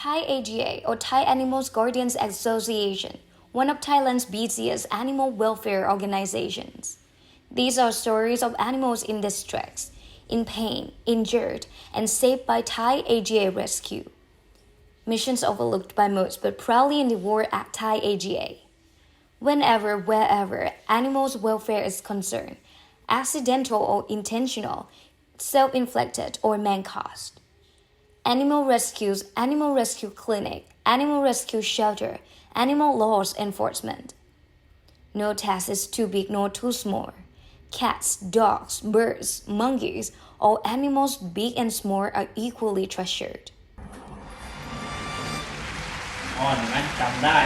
Thai AGA or Thai Animal Guardians Association, one of Thailand's busiest animal welfare organizations. These are stories of animals in distress, in pain, injured, and saved by Thai AGA rescue. Missions overlooked by most but proudly endeavored at Thai AGA. Whenever, wherever animals' welfare is concerned, accidental or intentional, self-inflicted or man-caused. Animal rescues, Animal Rescue Clinic, Animal Rescue Shelter, Animal Laws Enforcement. No task is too big nor too small. Cats, dogs, birds, monkeys, all animals big and small are equally treasured. อ๋อเห็นไหมจำได้